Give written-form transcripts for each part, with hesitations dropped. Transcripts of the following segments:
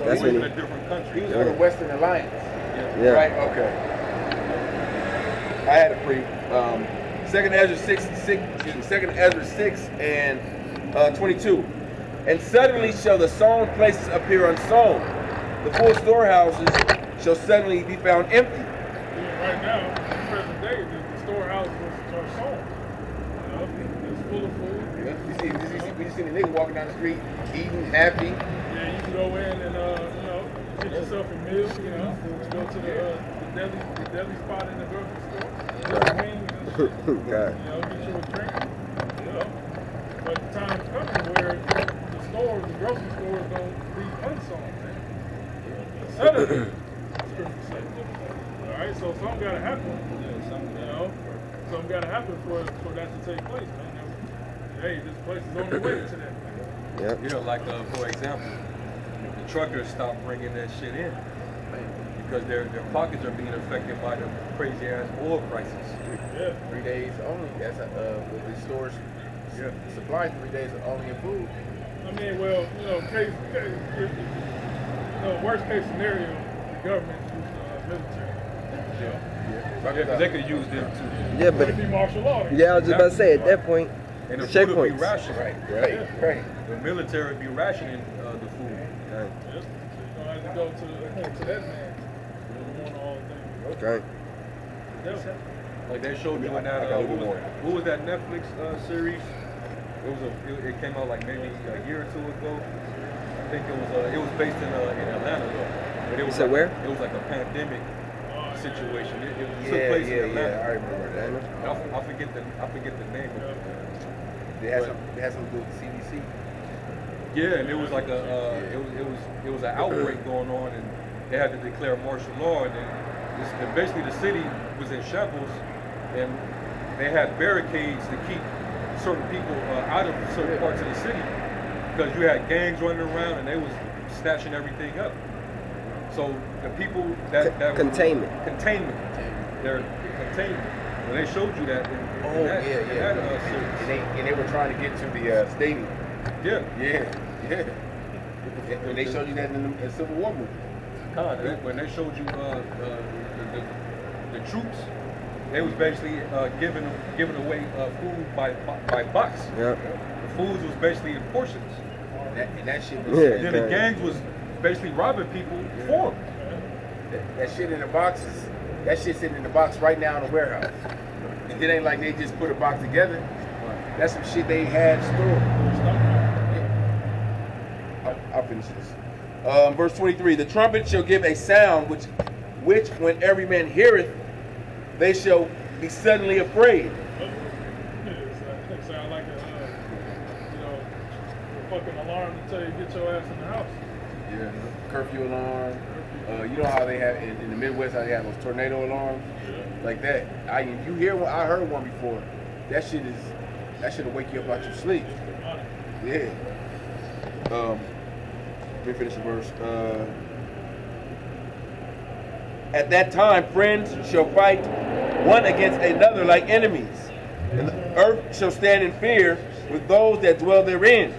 That's he was when in a different country. He was for the Western Alliance. Yeah. Right. Okay. I had a pre. Second Ezra 6 and 22. And suddenly shall the sown places appear unsown. The full storehouses shall suddenly be found empty. Right now, in the present day, the storehouses are sown. You know, it's full of food. Yeah. We just see the nigga walking down the street, eating, happy. Yeah, you can go in and get yourself a meal. You know, go to the deli spot in the grocery store. Get your wings and shit. God. You know, get you a drink. You know, but the time's coming where the grocery stores don't be unsown. Suddenly, scripture says. All right, so something got to happen. Something got to happen for that to take place, man. Hey, this place is on the way to that. Yep. You know, like for example, the truckers stopped bringing that shit in because their pockets are being affected by the crazy ass oil prices. Yeah. 3 days only. That's the stores supply 3 days only in food. I mean, well, worst case scenario, the government uses military. Yeah, they could use them too. Yeah, but It'd be martial law. yeah, I was just about to say at that point, And the the food would be checkpoints. rationed. Right. The military would be rationing the food. Right. Yes. So you don't have to go to that man. You don't want all the things. Okay. Like they showed you in that what was that Netflix series? It came out like maybe a year or two ago. I think it was based in Atlanta though. But it was You said where? It was like a pandemic situation. It took Yeah, place in Atlanta. I remember that. I forget the name of it. It has something to do with the CDC. Yeah, and it was like it was an outbreak going on, and they had to declare martial law, and then basically the city was in shambles, and they had barricades to keep certain people out of certain parts of the city because you had gangs running around and they was snatching everything up. So the people that Containment. They're containment. When they showed you that, in that series. And they were trying to get to the stadium. Yeah. And they showed you that in the Civil War movie. When they showed you the troops, they was basically giving away food by box. Yeah. The food was basically in portions. And that shit was... And then the gangs was basically robbing people for them. That shit in the boxes, that shit's sitting in the box right now in the warehouse. And it ain't like they just put a box together. That's some shit they had stored. I'll finish this. Verse 23, the trumpet shall give a sound which when every man heareth, they shall be suddenly afraid. It sounds like a fucking alarm to tell you to get your ass in the house. Yeah, curfew alarm. You know how they have in the Midwest, how they have those tornado alarms, like that. You hear one? I heard one before. That shit'll wake you up out your sleep. Yeah. Let me finish the verse. At that time, friends shall fight one against another like enemies, and the earth shall stand in fear with those that dwell therein.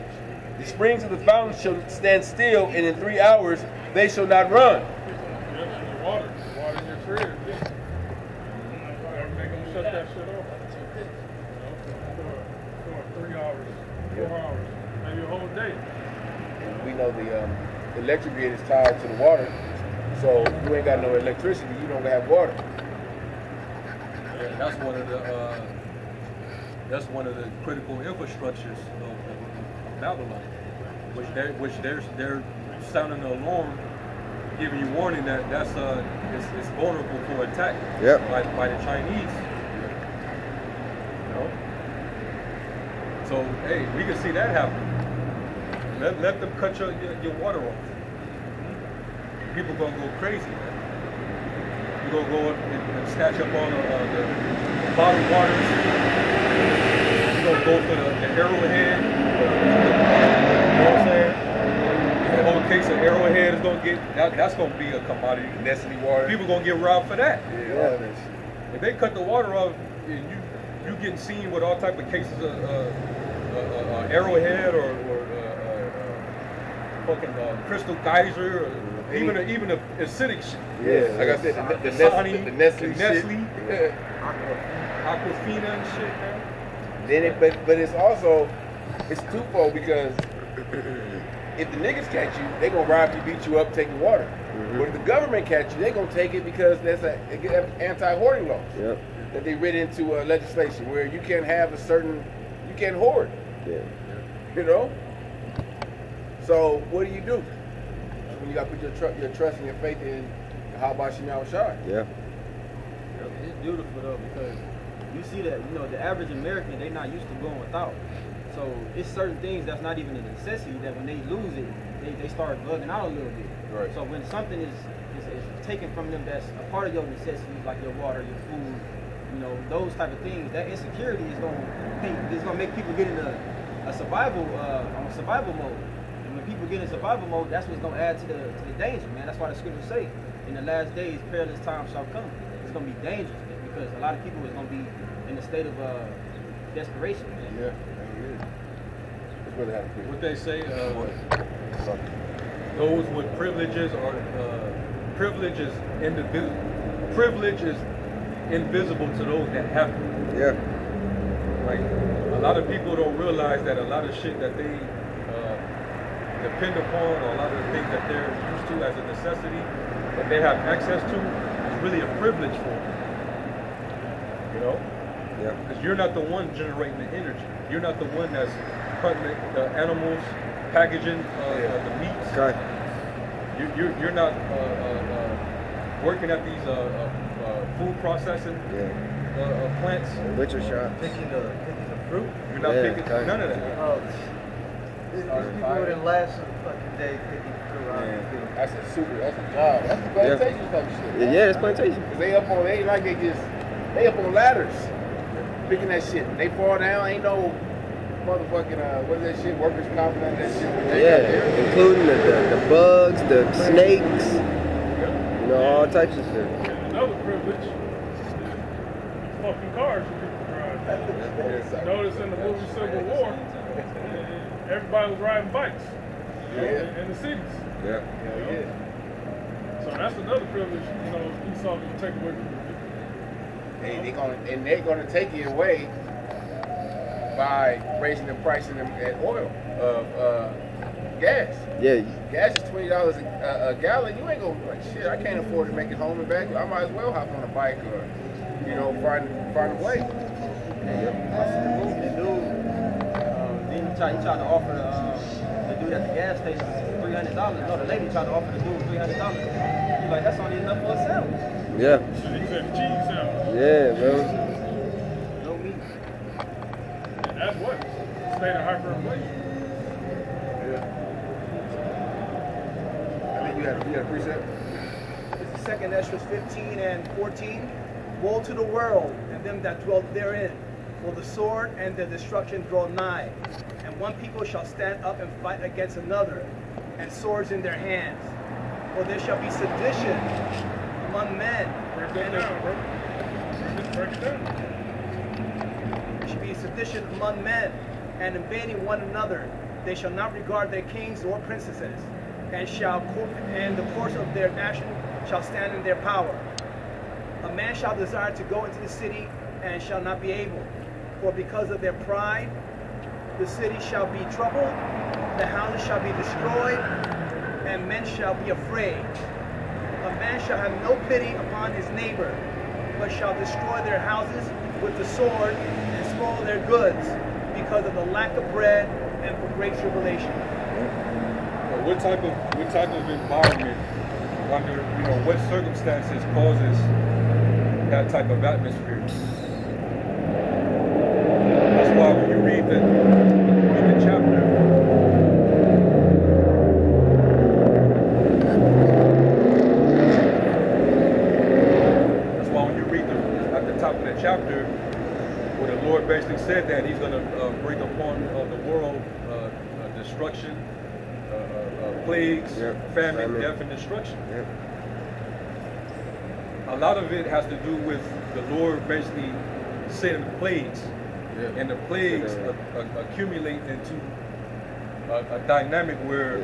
The springs of the fountains shall stand still, and in 3 hours they shall not run. Water in your fridge. They're gonna shut that shit off. For 3 hours, 4 hours, maybe a whole day. We know the electric grid is tied to the water, so if you ain't got no electricity, you don't have water. Yeah, that's one of the critical infrastructures of Babylon, which they're sounding the alarm, giving you warning that it's vulnerable for attack by the Chinese. You know? So hey, we can see that happen. Let them cut your water off. People gonna go crazy, man. You're gonna go and snatch up all the bottled waters. You're gonna go for the Arrowhead. You know what I'm saying? The whole case of Arrowhead is gonna get that's gonna be a commodity. Nestle water. People gonna get robbed for that. Yeah. If they cut the water off, and you getting seen with all type of cases of Arrowhead or fucking Crystal Geyser, or even the acidic shit. Yeah, like I said, the Nestle shit. Aquafina and shit, man. Then but it's also it's twofold because if the niggas catch you, they gonna rob you, beat you up, take your water. But if the government catch you, they gonna take it because that's an anti-hoarding law that they writ into legislation where you can't have you can't hoard. Yeah. You know. So what do? When you gotta put your trust and your faith in how about Shimei Shai? Yeah. It's beautiful though because you see that the average American they not used to going without. So it's certain things that's not even a necessity that when they lose it, they start bugging out a little bit. Right. So when something is taken from them that's a part of your necessities like your water, your food, those type of things, that insecurity is gonna make people get into a survival mode. And when people get in survival mode, that's what's gonna add to the danger, man. That's why the scriptures say, in the last days, perilous times shall come. It's gonna be dangerous because a lot of people is gonna be in a state of desperation, man. Yeah. What they say, those with privileges are privilege is invisible to those that have it. Yeah. Like a lot of people don't realize that a lot of shit that they depend upon, or a lot of the things that they're used to as a necessity that they have access to, is really a privilege for them. Yeah. Because you're not the one generating the energy. You're not the one that's cutting the animals, packaging the meats. Okay. You're not working at these food processing plants. Butcher shop. Picking the fruit. You're not picking none of that. Oh, these people wouldn't last a fucking day picking fruit. That's a job. That's the plantation type of shit. Yeah, it's plantation. Cause they up on ladders, picking that shit. They fall down, ain't no motherfucking what is that shit? Workers' comp and that shit. Yeah, including the bugs, the snakes, all types of shit. And another privilege is fucking cars that people drive. Notice in the movie Civil War, everybody was riding bikes in the cities. Yeah. So that's another privilege, Esau can take away from people. They're gonna take it away by raising the price of oil of gas. Yeah. Gas is $20 a gallon. You ain't gonna like shit. I can't afford to make it home and back. I might as well hop on a bike or find a way. The dude, then he tried to offer the dude at the gas station $300. No, the lady tried to offer the dude $300. He's like, that's only enough for a sandwich. Yeah. He said the cheese sandwich. Yeah, bro. No meat. And that's what? State of hyperinflation. I think you had a precept. This is 2nd Esdras 15 and 14. Woe to the world and them that dwell therein, for the sword and the destruction draw nigh. And one people shall stand up and fight against another, and swords in their hands. For there shall be sedition among men. Break that down, bro. Break it down. There shall be sedition among men, and invading one another. They shall not regard their kings or princesses, and the course of their action shall stand in their power. A man shall desire to go into the city, and shall not be able. For because of their pride, the city shall be troubled, the houses shall be destroyed, and men shall be afraid. A man shall have no pity upon his neighbor, but shall destroy their houses with the sword and spoil their goods, because of the lack of bread and for great tribulation. What type of environment, under what circumstances causes that type of atmosphere? That's why when you read the chapter, at the top of the chapter, where the Lord basically said that He's going to bring upon the world destruction, plagues, famine, death, and destruction. A lot of it has to do with the Lord basically sending plagues, and the plagues accumulate into a dynamic where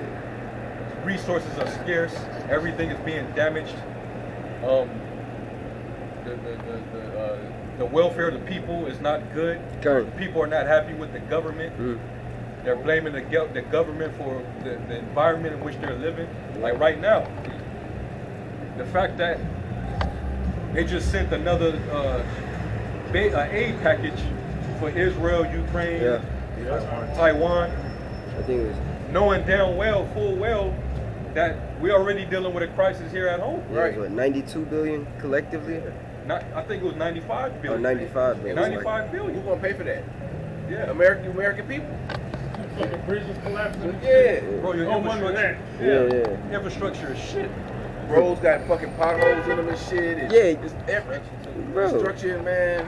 resources are scarce. Everything is being damaged. The welfare of the people is not good. Okay. People are not happy with the government. They're blaming the government for the environment in which they're living. Like right now, the fact that they just sent another aid package for Israel, Ukraine, Taiwan, I think it was. knowing damn well, full well, that we're already dealing with a crisis here at home. Right. What, 92 billion collectively? I think it was 95 billion. Oh, 95 billion. 95 billion. Who's gonna pay for that? Yeah. American people. Fucking bridges collapsing. Yeah. Bro, your Oh, money infrastructure, Yeah. infrastructure is shit. Roads got fucking potholes in them and shit. And Yeah. It's every Bro. construction, man.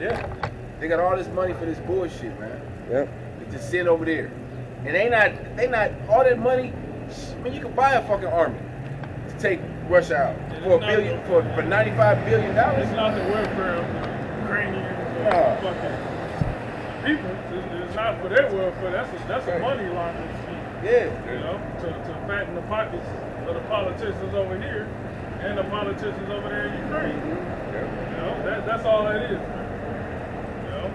Yeah. They got all this money for this bullshit, man. Yep. To send over there. And they not all that money. I mean, you can buy a fucking army to take Russia out for $95 billion. It's not the welfare of the Ukrainians or fucking people. It's not for their welfare. That's a money laundering scheme. Yeah. You know, to fatten the pockets of the politicians over here and the politicians over there in Ukraine. You know, that's all that is. You know,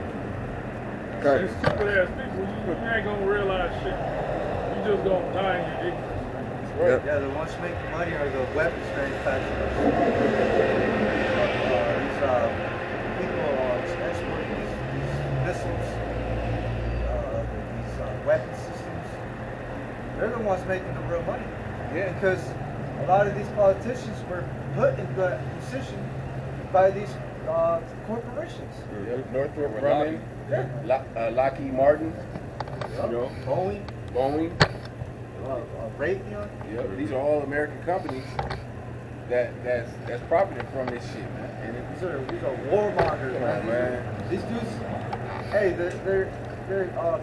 Okay. it's stupid ass people. You ain't gonna realize shit. You just gonna die in your ignorance. Yep. Yeah, the ones making money are the weapons manufacturers. These people exporting these missiles, these weapon systems. They're the ones making the real money. Yeah. Because a lot of these politicians were put in that position by these corporations. Northrop Grumman, Lockheed Martin, you know, Boeing. Raytheon. Yep. These are all American companies that's profiting from this shit, man. And These are warmongers, Come on, man. These dudes, hey, they're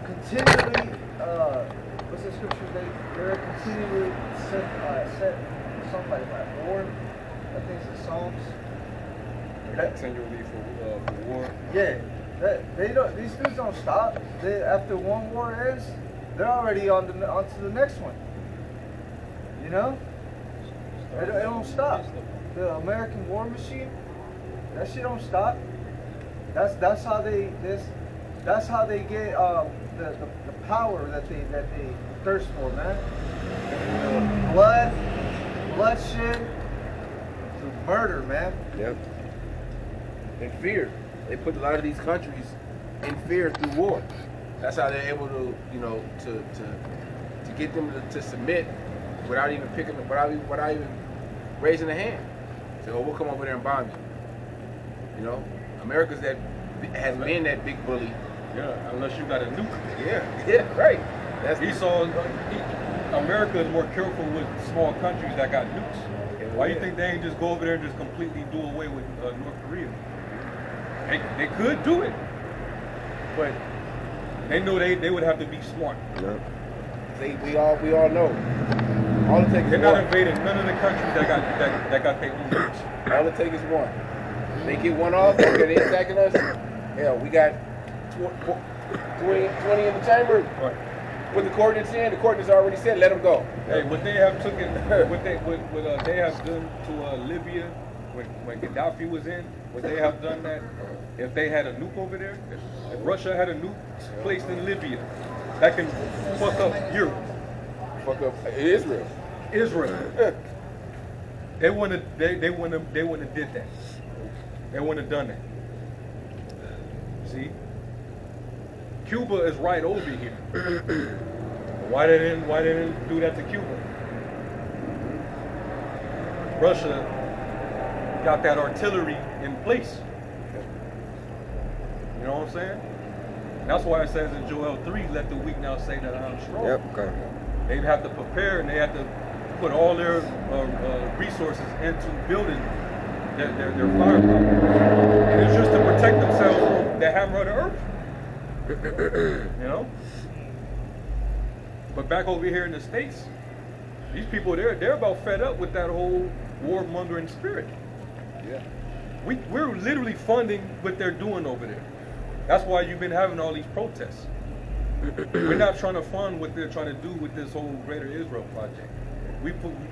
continually what's the scripture? They're continually set something like that. War. I think it's the Psalms. Continually for war. Yeah, they don't. These dudes don't stop. After one war ends, they're already on to the next one. You know, it don't stop. The American war machine, that shit don't stop. That's how they get the power that they thirst for, man. Bloodshed, through murder, man. Yep. in fear. They put a lot of these countries in fear through war. That's how they're able to, you know, to get them to submit without even picking, without even raising a hand. So, oh, we'll come over there and bomb you. You know, America's has been that big bully. Yeah, unless you got a nuke. Yeah, right. That's America is more careful with small countries that got nukes. Why do you think they ain't just go over there and just completely do away with North Korea? They could do it, but they know they would have to be smart. No. See, we all know. All it takes is They're not one. invading none of the countries that got their own nukes. All it takes is one. They get one off, they're attacking us. Hell, we got 20 in the chamber. Right. With the coordinates in, the coordinates already said, let them go. Hey, what they have taken, what they have done to Libya when Gaddafi was in, what they have done that, if they had a nuke over there, if Russia had a nuke placed in Libya, that can fuck up Europe. Fuck up Israel. Israel. They wouldn't have did that. They wouldn't have done that. See? Cuba is right over here. Why they didn't do that to Cuba? Russia got that artillery in place. You know what I'm saying? That's why it says in Joel 3, let the weak now say that I'm strong. Yep. Okay. They'd have to prepare and they have to put all their resources into building their firepower. And it's just to protect themselves from the hammer of the earth. You know? But back over here in the States, these people, they're about fed up with that whole warmongering spirit. Yeah. We're literally funding what they're doing over there. That's why you've been having all these protests. We're not trying to fund what they're trying to do with this whole Greater Israel project. we put